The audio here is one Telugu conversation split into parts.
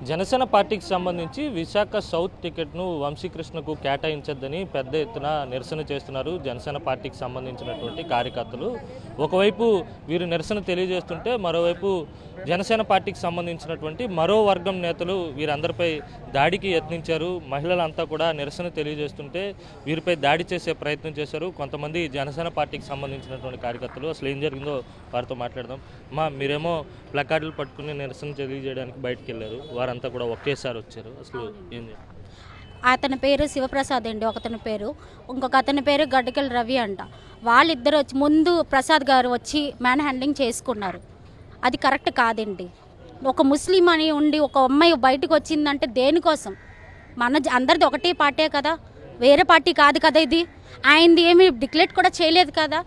జనసేన పార్టీకి సంబంధించి విశాఖ సౌత్ టికెట్ను వంశీకృష్ణకు కేటాయించొద్దని పెద్ద ఎత్తున నిరసన చేస్తున్నారు జనసేన పార్టీకి సంబంధించినటువంటి కార్యకర్తలు. ఒకవైపు వీరు నిరసన తెలియజేస్తుంటే మరోవైపు జనసేన పార్టీకి సంబంధించినటువంటి మరో వర్గం నేతలు వీరందరిపై దాడికి యత్నించారు. మహిళలంతా కూడా నిరసన తెలియజేస్తుంటే వీరిపై దాడి చేసే ప్రయత్నం చేశారు కొంతమంది జనసేన పార్టీకి సంబంధించినటువంటి కార్యకర్తలు. అసలు ఏం జరిగిందో వారితో మాట్లాడదాం. మీరేమో ప్లకార్డులు పట్టుకుని నిరసన తెలియజేయడానికి బయటకు వెళ్ళారు, వారంతా కూడా ఒకేసారి వచ్చారు. అసలు ఏంది? అతని పేరు శివప్రసాద్ అండి, ఒకతని పేరు, ఇంకొక అతని పేరు గడ్డకల్ రవి అంట. వాళ్ళిద్దరు వచ్చి ముందు ప్రసాద్ గారు వచ్చి మ్యాన్ హ్యాండ్లింగ్ చేసుకున్నారు. అది కరెక్ట్ కాదండి. ఒక ముస్లిం అని ఉండి ఒక అమ్మాయి బయటకు వచ్చిందంటే దేనికోసం? మన అందరిది ఒకటే పార్టీ కదా, వేరే పార్టీ కాదు కదా ఇది. ఆయనది ఏమి డిక్లేర్ కూడా చేయలేదు కదా.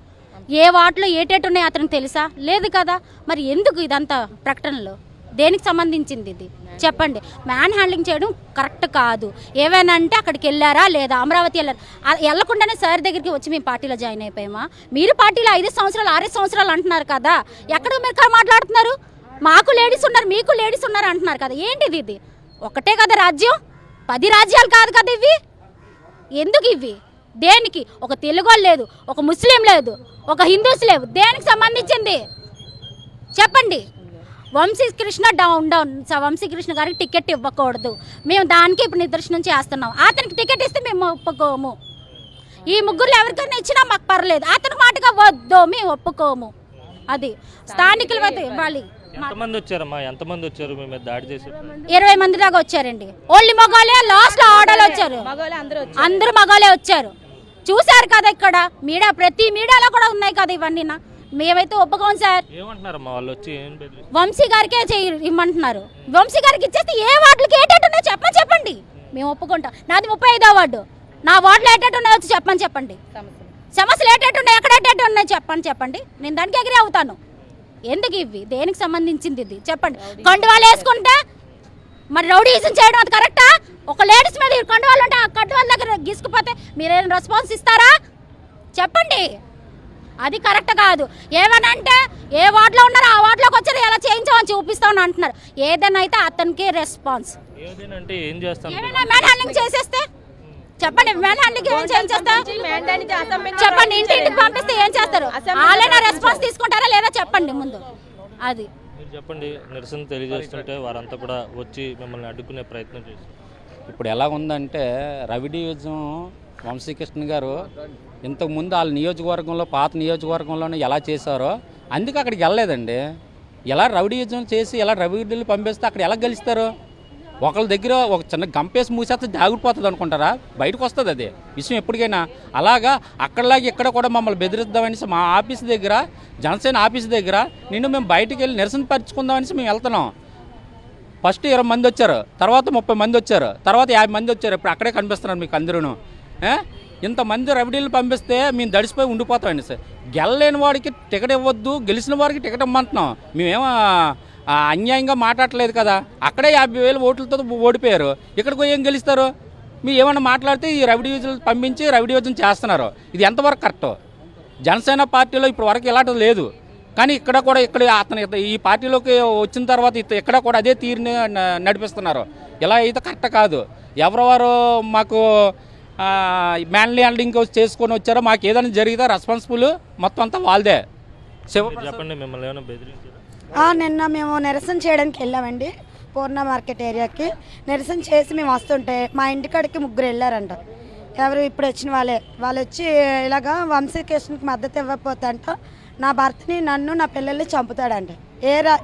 ఏ వార్డులో ఏటేటు ఉన్నాయో అతనికి తెలుసా? లేదు కదా. మరి ఎందుకు ఇదంతా ప్రకటనలో? దేనికి సంబంధించింది ఇది చెప్పండి. మ్యాన్ హ్యాండ్లింగ్ చేయడం కరెక్ట్ కాదు. ఏవైనా అంటే అక్కడికి వెళ్ళారా లేదా, అమరావతి వెళ్ళారు, వెళ్ళకుండానే సార్ దగ్గరికి వచ్చి మేము పార్టీలో జాయిన్ అయిపోయామా? మీరు పార్టీలో 5 సంవత్సరాలు 6 సంవత్సరాలు అంటున్నారు కదా, ఎక్కడ మీరు మాట్లాడుతున్నారు? మాకు లేడీస్ ఉన్నారు, మీకు లేడీస్ ఉన్నారు అంటున్నారు కదా. ఏంటిది ఇది? ఒకటే కదా రాజ్యం, 10 రాజ్యాలు కాదు కదా ఇవి. ఎందుకు ఇవి? దేనికి? ఒక తెలుగు లేదు, ఒక ముస్లిం లేదు, ఒక హిందూస్ లేవు. దేనికి సంబంధించింది చెప్పండి. వంశీకృష్ణ డౌన్ వంశీకృష్ణ గారికి టికెట్ ఇవ్వకూడదు. మేము దానికి ఇప్పుడు నిదర్శనం చేస్తున్నాం. అతనికి టికెట్ ఇస్తే మేము ఒప్పుకోము. ఈ ముగ్గురు ఎవరికైనా ఇచ్చినా మాకు పర్లేదు, అతని మాటగా వద్దు, మేము ఒప్పుకోము. అది స్థానికులు ఇవ్వాలి. ఎంతమంది వచ్చారమ్మా? ఎంతమంది వచ్చారు? మేము దాడి చేసి 20 మంది దాకా వచ్చారండి. ఓన్లీ మగవాళ్ళే, లాస్ట్ లో ఆడలు వచ్చారు. అందరూ మగవాళ్ళే వచ్చారు. చూశారు కదా ఇక్కడ మీడియా, ప్రతి మీడియాలో కూడా ఉన్నాయి కదా ఇవన్నీ. మేమైతే ఒప్పుకోం సార్. ఏమంటున్నారమ్మా వాళ్ళు వచ్చి? వంశీ గారికే ఇమ్మంటున్నారు. వంశీ గారికి ఇచ్చేస్తే ఏ వార్డులకి ఏటేటున్నాయో చెప్పండి, మేము ఒప్పుకుంటాం. నాది 35వ వార్డు, నా వార్డులో ఏటేటున్నాయో వచ్చి చెప్పండి. సమస్యలు ఏటేటున్నాయి, ఎక్కడ ఏటేటు ఉన్నాయి చెప్పండి. నేను దానికి ఎగిరి అవుతాను. ఎందుకు ఇవి? దేనికి సంబంధించింది ఇది చెప్పండి. కండువాలు వేసుకుంటే మరి రౌడీజం చేయడం అది కరెక్టా? ఒక లేడీస్ మీద కండువాలు ఉంటే ఆ కండువాల దగ్గర గీసుకుపోతే మీరేం రెస్పాన్స్ ఇస్తారా చెప్పండి? అది కరెక్ట్ కాదు. ఏమన్నా అంటే ఏ వార్డులో ఉన్నారో ఆ వార్డులోకి వచ్చారు, ఎలా చేయించామని చూపిస్తామని అంటున్నారు. ఏదైనా అయితే అతనికి రెస్పాన్స్. ఏమైనా మ్యాన్ హ్యాండ్లింగ్ చేసేస్తే చెప్పండి. మ్యాన్ హ్యాండ్లింగ్ ఏం చేస్తారు చెప్పండి. ఇంటింటికి పంపిస్తే ఏం చేస్తారు? వాళ్ళైనా రెస్పాన్స్ తీసుకుంటారా లేదా చెప్పండి ముందు. అది మీరు చెప్పండి. నిరసన తెలియజేస్తుంటే వారంతా కూడా వచ్చి మిమ్మల్ని అడ్డుకునే ప్రయత్నం చేస్తారు. ఇప్పుడు ఎలా ఉందంటే రవి డివిజన్ వంశీకృష్ణ గారు ఇంతకుముందు వాళ్ళ నియోజకవర్గంలో, పాత నియోజకవర్గంలోనే ఎలా చేశారో అందుకే అక్కడికి వెళ్ళలేదండి. ఎలా రవి డివిజన్ చేసి ఎలా రవి డివిజన్ పంపిస్తే అక్కడ ఎలా గెలుస్తారు? ఒకళ్ళ దగ్గర ఒక చిన్న గంపేసి మూసేస్తే జాగిపోతుంది అనుకుంటారా? బయటకు వస్తుంది అది విషయం ఎప్పటికైనా. అలాగా అక్కడలాగా ఇక్కడ కూడా మమ్మల్ని బెదిరిద్దామనేసి మా ఆఫీస్ దగ్గర, జనసేన ఆఫీస్ దగ్గర మేము బయటికి వెళ్ళి నిరసన పరుచుకుందామనేసి మేము వెళ్తున్నాం. ఫస్ట్ 20 మంది వచ్చారు, తర్వాత 30 మంది వచ్చారు, తర్వాత 50 మంది వచ్చారు. ఇప్పుడు అక్కడే కనిపిస్తున్నారు మీకు అందరూ. ఇంతమంది రవిడీలు పంపిస్తే మేము దడిసిపోయి ఉండిపోతామండి సార్. గెలలేని వాడికి టికెట్ ఇవ్వద్దు, గెలిచిన వాడికి టికెట్ ఇమ్మంటున్నాం. మేమేమో అన్యాయంగా మాట్లాడలేదు కదా. అక్కడే 50,000 ఓట్లతో ఓడిపోయారు, ఇక్కడికి ఏం గెలుస్తారు? మీరు ఏమన్నా మాట్లాడితే ఈ రవి డివిజన్ పంపించి రవి డివిజన్ చేస్తున్నారు. ఇది ఎంతవరకు కరెక్ట్? జనసేన పార్టీలో ఇప్పుడు వరకు ఇలాంటిది లేదు, కానీ ఇక్కడ కూడా అతను ఈ పార్టీలోకి వచ్చిన తర్వాత ఇక్కడ కూడా అదే తీరుని నడిపిస్తున్నారు. ఇలా అయితే కరెక్ట్ కాదు. ఎవరెవరు మాకు మ్యాన్లీ హ్యాండ్లింగ్ చేసుకొని వచ్చారో మాకు ఏదైనా జరిగితే రెస్పాన్సిబుల్ మొత్తం అంతా వాళ్ళదే. చెప్పండి, మిమ్మల్ని ఏమైనా బెదిరించారు? నిన్న మేము నిరసన చేయడానికి వెళ్ళామండి, పూర్ణ మార్కెట్ ఏరియాకి. నిరసన చేసి మేము వస్తుంటే మా ఇంటికాడికి 3 వెళ్ళారంట. ఎవరు ఇప్పుడు వచ్చిన వాళ్ళు వచ్చి ఇలాగా వంశీకృష్ణకి మద్దతు ఇవ్వకపోతే అంట నా భర్తని, నన్ను, నా పిల్లల్ని చంపుతాడంట.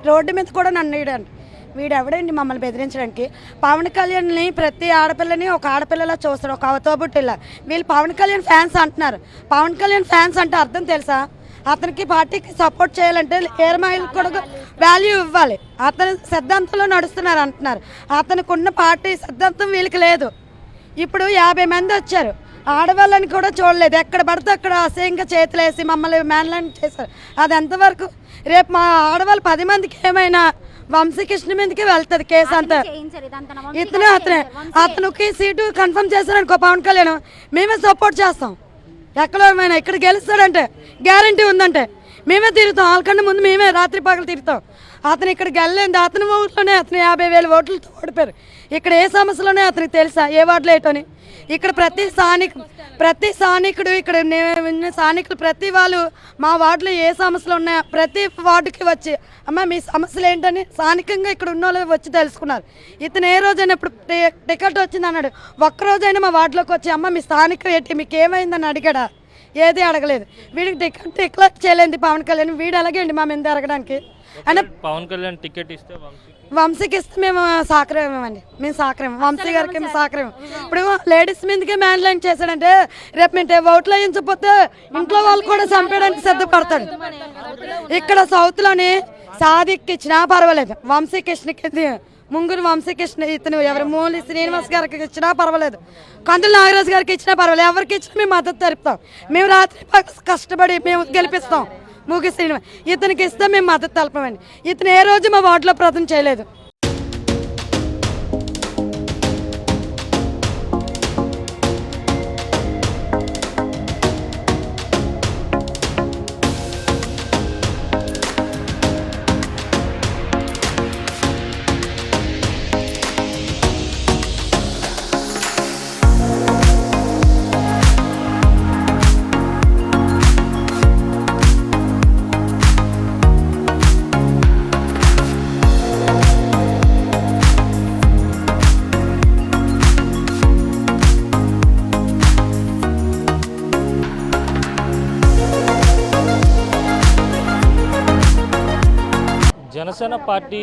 రోడ్డు మీద కూడా నన్ను వీడంట. వీడెవడండి మమ్మల్ని బెదిరించడానికి? పవన్ కళ్యాణ్ని ప్రతి ఆడపిల్లని ఒక ఆడపిల్లలా చూస్తారు, ఒక అవతోబుట్టిలా. వీళ్ళు పవన్ కళ్యాణ్ ఫ్యాన్స్ అంటున్నారు. పవన్ కళ్యాణ్ ఫ్యాన్స్ అంటే అర్థం తెలుసా? అతనికి పార్టీకి సపోర్ట్ చేయాలంటే ఏర్ మహిళకు కూడా వాల్యూ ఇవ్వాలి. అతని సిద్ధాంతంలో నడుస్తున్నారు అంటున్నారు. అతనికి ఉన్న పార్టీ సిద్ధాంతం వీళ్ళకి లేదు. ఇప్పుడు 50 మంది వచ్చారు, ఆడవాళ్ళని కూడా చూడలేదు. ఎక్కడ పడితే అక్కడ అసహ్యంగా చేతులేసి మమ్మల్ని మ్యాన్లైన్ చేశారు. అది ఎంతవరకు? రేపు మా ఆడవాళ్ళు 10 మందికి ఏమైనా వంశీకృష్ణ మీదకి వెళ్తుంది కేసు అంతా. అతనికి సీటు కన్ఫర్మ్ చేశారనుకో పవన్ కళ్యాణ్, మేమే సపోర్ట్ చేస్తాం. ఎక్కడో ఏమైనా ఇక్కడ గెలుస్తాడంటే గ్యారంటీ ఉందంటే మేమే తిరుగుతాం. వాళ్ళకన్నా ముందు మేమే రాత్రి పగలు తిరుగుతాం. అతను ఇక్కడికి వెళ్ళలేదు. అతని ఊరిలోనే అతను 50,000 ఓట్లతో ఓడిపోయారు. ఇక్కడ ఏ సమస్యలోనే అతనికి తెలుసా ఏ వార్డులో ఏటోని. ఇక్కడ ప్రతి స్థానికుడు ఇక్కడ స్థానికులు ప్రతి వాళ్ళు మా వార్డులో ఏ సమస్యలు ఉన్నాయో ప్రతి వార్డుకి వచ్చి అమ్మ మీ సమస్యలు ఏంటని స్థానికంగా ఇక్కడ ఉన్న వాళ్ళు వచ్చి తెలుసుకున్నారు. ఇతను ఏ రోజైనా ఇప్పుడు టికెట్ వచ్చింది అన్నాడు, ఒక్కరోజైనా మా వార్డులోకి వచ్చి అమ్మ మీ స్థానికం ఏంటి మీకు ఏమైందని అడిగాడా? ఏది అడగలేదు. వీడికి టికెట్ డిక్లేర్ చేయలేదు పవన్ కళ్యాణ్. వీడు అలాగే అండి మా మీద అడగడానికి. అంటే పవన్ కళ్యాణ్ టికెట్ ఇస్తే వంశీకి ఇస్తే మేము సహకరేమండి. మేము సహకరేం వంశీ గారికి మేము సహకరేం. ఇప్పుడు లేడీస్ మీదకే మ్యాన్ లైన్ చేశాడంటే రేపు మేము ఓట్లు వేయించకపోతే ఇంట్లో వాళ్ళు కూడా చంపేయడానికి సిద్ధపడతాడు. ఇక్కడ సౌత్లోని సాదిక్కి ఇచ్చినా పర్వాలేదు, వంశీకృష్ణకి ముంగురు వంశీకృష్ణ ఇతను ఎవరు మూలి శ్రీనివాస్ గారికి ఇచ్చినా పర్వాలేదు, కందుల నాగరాజు గారికి ఇచ్చినా పర్వాలేదు, ఎవరికి ఇచ్చినా మేము మద్దతు తెలుపుతాం. మేము రాత్రి కష్టపడి మేము గెలిపిస్తాం. మూగి శ్రీనివాస్ ఇతనికి ఇస్తే మేము మద్దతు తెలపమండి. ఇతను ఏ రోజు మా వార్డులో ప్రజెంట్ చేయలేదు. జనసేన పార్టీ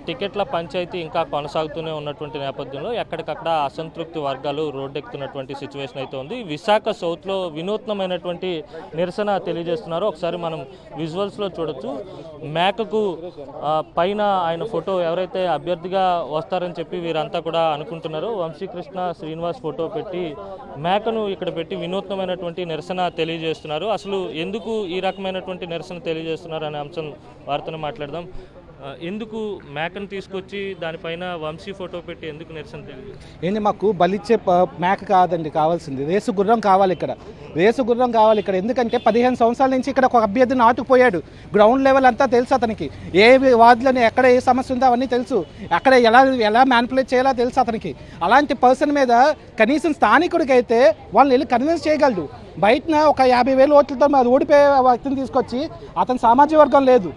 టికెట్ల పంచాయతీ ఇంకా కొనసాగుతూనే ఉన్నటువంటి నేపథ్యంలో ఎక్కడికక్కడ అసంతృప్తి వర్గాలు రోడ్డెక్కుతున్నటువంటి సిచ్యువేషన్ అయితే ఉంది. విశాఖ సౌత్లో వినూత్నమైనటువంటి నిరసన తెలియజేస్తున్నారు. ఒకసారి మనం విజువల్స్లో చూడొచ్చు. మేకకు పైన ఆయన ఫోటో ఎవరైతే అభ్యర్థిగా వస్తారని చెప్పి వీరంతా కూడా అనుకుంటున్నారో వంశీకృష్ణ శ్రీనివాస్ ఫోటో పెట్టి మేకను ఇక్కడ పెట్టి వినూత్నమైనటువంటి నిరసన తెలియజేస్తున్నారు. అసలు ఎందుకు ఈ రకమైనటువంటి నిరసన తెలియజేస్తున్నారు అనే అంశం వారితోనే మాట్లాడదాం. ఎందుకు మేకను తీసుకొచ్చి దానిపైన వంశీ ఫోటో పెట్టి ఎందుకు నిరసన తెలియదు? ఏంటి మాకు బలిచ్చే మేక కాదండి కావాల్సింది, రేసు గుర్రం కావాలి. ఇక్కడ రేసు గుర్రం కావాలి ఇక్కడ. ఎందుకంటే 15 సంవత్సరాల నుంచి ఇక్కడ ఒక అభ్యర్థి నాటుకుపోయాడు. గ్రౌండ్ లెవెల్ అంతా తెలుసు అతనికి. ఏ వార్డులోనే ఎక్కడ ఏ సమస్య ఉందో అవన్నీ తెలుసు. అక్కడ ఎలా మ్యానిపులేట్ చేయాలో తెలుసు అతనికి. అలాంటి పర్సన్ మీద కనీసం స్థానికుడికి అయితే వాళ్ళని వెళ్ళి కన్విన్స్ చేయగలడు. బయటన ఒక 50,000 ఓట్లతో అది ఓడిపోయే వ్యక్తిని తీసుకొచ్చి అతని సామాజిక వర్గం లేదు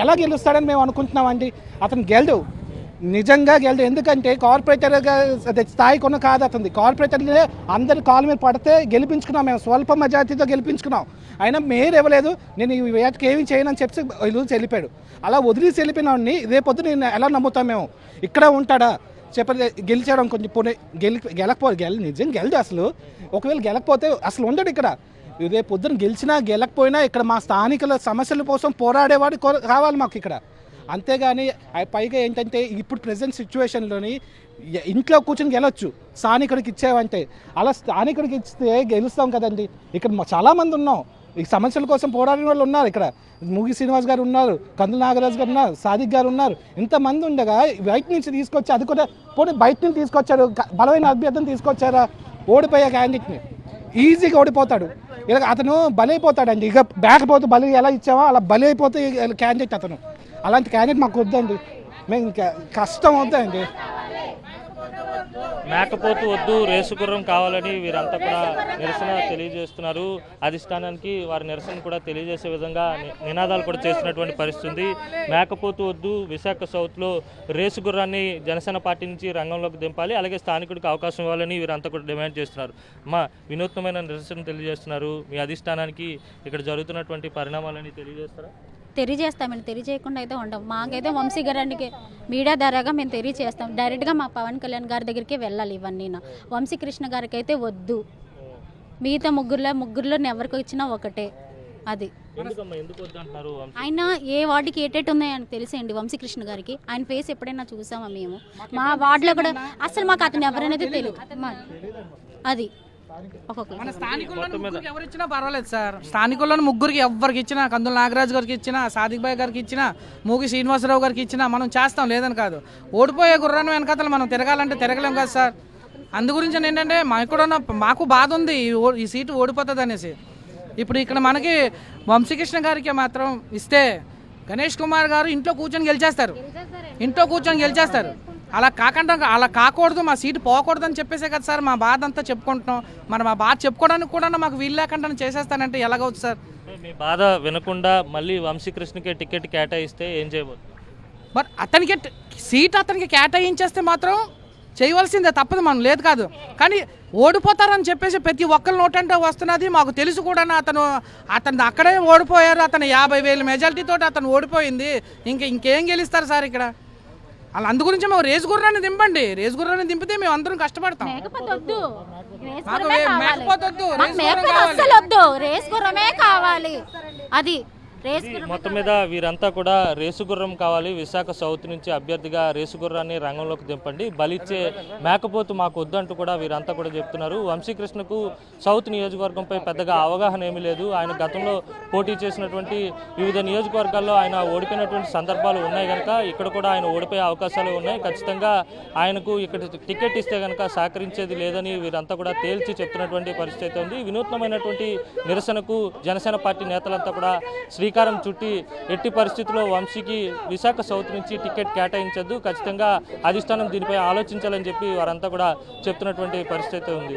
ఎలా గెలుస్తాడని మేము అనుకుంటున్నామండి. అతను గెలడు, నిజంగా గెలడు. ఎందుకంటే కార్పొరేటర్గా స్థాయి కొన్న కాదు అతనిది. కార్పొరేటర్లే అందరి కాలు మీద పడితే గెలిపించుకున్నాం మేము, స్వల్ప మెజార్టీతో గెలిపించుకున్నాం. అయినా మేయర్ ఇవ్వలేదు, నేను ఈ వేటకి ఏమీ చేయనని చెప్పి వదిలేసి వెళ్ళిపోయాడు. అలా వదిలేసి వెళ్ళిపోయినాడిని రేపొద్దు నేను ఎలా నమ్ముతాం మేము? ఇక్కడ ఉంటాడా చెప్పండి? గెలిచాడు కొంచెం పోనీ నిజంగా గెలడు. అసలు ఒకవేళ గెలకపోతే అసలు ఉండడు ఇక్కడ. రేపు పొద్దున గెలిచినా గెలకపోయినా ఇక్కడ మా స్థానికుల సమస్యల కోసం పోరాడేవాడు కావాలి మాకు ఇక్కడ. అంతేగాని పైగా ఏంటంటే ఇప్పుడు ప్రజెంట్ సిచ్యువేషన్లోని ఇంట్లో కూర్చొని గెలవచ్చు, స్థానికుడికి ఇచ్చేవంటే. అలా స్థానికుడికి ఇస్తే గెలుస్తాం కదండి. ఇక్కడ చాలామంది ఉన్నాం, ఈ సమస్యల కోసం పోరాడిన వాళ్ళు ఉన్నారు. ఇక్కడ మూగి శ్రీనివాస్ గారు ఉన్నారు, కందుల నాగరాజు గారు ఉన్నారు, సాదిక్ గారు ఉన్నారు. ఇంతమంది ఉండగా బయట నుంచి తీసుకొచ్చి అది కూడా పోనీ బయట నుంచి తీసుకొచ్చారు, బలమైన అభ్యర్థిని తీసుకొచ్చారా? ఓడిపోయే క్యాండిడేట్ని ఈజీగా ఓడిపోతాడు. ఇలా అతను బలైపోతాడండి. ఇక బ్యాకపోతే బలి ఎలా ఇచ్చావో అలా బలి అయిపోతే క్యాండిడేట్ అతను. అలాంటి క్యాండిడేట్ మాకు వద్దండి, మేము ఇంకా కష్టం అవుతాయండి. మేకపోతు వద్దు, రేసు గుర్రం కావాలని వీరంతా కూడా నిరసన తెలియజేస్తున్నారు. అధిష్టానానికి వారి నిరసన కూడా తెలియజేసే విధంగా నినాదాలు కూడా చేస్తున్నటువంటి పరిస్థితి. మేకపోతు వద్దు, విశాఖ సౌత్లో రేసు గుర్రాన్ని జనసేన పార్టీ నుంచి రంగంలోకి దింపాలి, అలాగే స్థానికుడికి అవకాశం ఇవ్వాలని వీరంతా కూడా డిమాండ్ చేస్తున్నారు. మా వినూత్నమైన నిరసన తెలియజేస్తున్నారు. మీ అధిష్టానానికి ఇక్కడ జరుగుతున్నటువంటి పరిణామాలని తెలియజేస్తారా? తెలియజేస్తామండి, తెలియజేయకుండా అయితే ఉండం. మాకైతే వంశీ గారికి మీడియా ద్వారాగా మేము తెలియజేస్తాం. డైరెక్ట్గా మా పవన్ కళ్యాణ్ గారి దగ్గరికి వెళ్ళాలి. ఇవన్నీ వంశీకృష్ణ గారికి అయితే వద్దు, మిగతా ముగ్గురులో ఎవరికి ఇచ్చినా ఒకటే. అది ఆయన ఏ వార్డుకి ఏటేట్ ఉన్నాయో ఆయనకు తెలిసేయండి. వంశీకృష్ణ గారికి ఆయన ఫేస్ ఎప్పుడైనా చూసామా మేము? మా వార్డులో కూడా అసలు మాకు అతను ఎవరనేది తెలియదు. అది మన స్థానికుల్లో ఎవరు ఇచ్చినా పర్వాలేదు సార్. స్థానికుల్లో ముగ్గురికి ఎవరికి ఇచ్చినా, కందుల నాగరాజు గారికి ఇచ్చినా, సాదిక్ భాయ్ గారికి ఇచ్చినా, మూగి శ్రీనివాసరావు గారికి ఇచ్చినా మనం చేస్తాం, లేదని కాదు. ఓడిపోయే గుర్రాన్ని వెనకాతలు మనం తిరగాలంటే తిరగలేం కదా సార్. అందు గురించి ఏంటంటే మాకు బాధ ఉంది ఈ సీటు ఓడిపోతుంది అనేసి. ఇప్పుడు ఇక్కడ మనకి వంశీకృష్ణ గారికి మాత్రం ఇస్తే గణేష్ కుమార్ గారు ఇంట్లో కూర్చొని గెలిచేస్తారు. అలా కాకుండా అలా కాకూడదు, మా సీటు పోకూడదు అని చెప్పేసే కదా సార్ మా బాధ అంతా చెప్పుకుంటున్నాం. మరి మా బాధ చెప్పుకోవడానికి కూడా మాకు వీలు లేకుండా చేసేస్తానంటే ఎలాగవుతుంది సార్? మీ బాధ వినకుండా మళ్ళీ వంశీకృష్ణకే టికెట్ కేటాయిస్తే ఏం చేయబోతుంది? మరి అతనికి సీట్ అతనికి కేటాయించేస్తే మాత్రం చేయవలసిందే, తప్పదు, మనం లేదు కాదు. కానీ ఓడిపోతారని చెప్పేసి ప్రతి ఒక్కరి నోటంటే వస్తున్నది మాకు తెలుసు కూడా. అతను అక్కడే ఓడిపోయారు. అతను 50,000 మెజారిటీతో అతను ఓడిపోయింది. ఇంకేం గెలుస్తారు సార్ ఇక్కడ? అలా అందు గురించి మేము రేసు గుర్రాన్ని దింపితే మేము అందరం కష్టపడతాం. రేస్ గుర్రమే కావాలి. అది మొత్తం మీద వీరంతా కూడా రేసు గుర్రం కావాలి, విశాఖ సౌత్ నుంచి అభ్యర్థిగా రేసు గుర్రాన్ని రంగంలోకి దింపండి, బలిచ్చే మేకపోతు మాకు వద్దంటూ కూడా వీరంతా కూడా చెప్తున్నారు. వంశీకృష్ణకు సౌత్ నియోజకవర్గంపై పెద్దగా అవగాహన ఏమీ లేదు. ఆయన గతంలో పోటీ చేసినటువంటి వివిధ నియోజకవర్గాల్లో ఆయన ఓడిపోయినటువంటి సందర్భాలు ఉన్నాయి కనుక ఇక్కడ కూడా ఆయన ఓడిపోయే అవకాశాలు ఉన్నాయి. ఖచ్చితంగా ఆయనకు ఇక్కడ టికెట్ ఇస్తే కనుక సహకరించేది లేదని వీరంతా కూడా తేల్చి చెప్తున్నటువంటి పరిస్థితి ఉంది. వినూత్నమైనటువంటి నిరసనకు జనసేన పార్టీ నేతలంతా కూడా శ్రీకారం చుట్టి ఎట్టి పరిస్థితుల్లో వంశీకి విశాఖ సౌత్ నుంచి టికెట్ కేటాయించద్దు, ఖచ్చితంగా అధిష్టానం దీనిపై ఆలోచించాలని చెప్పి వారంతా కూడా చెప్తున్నటువంటి పరిస్థితి ఉంది.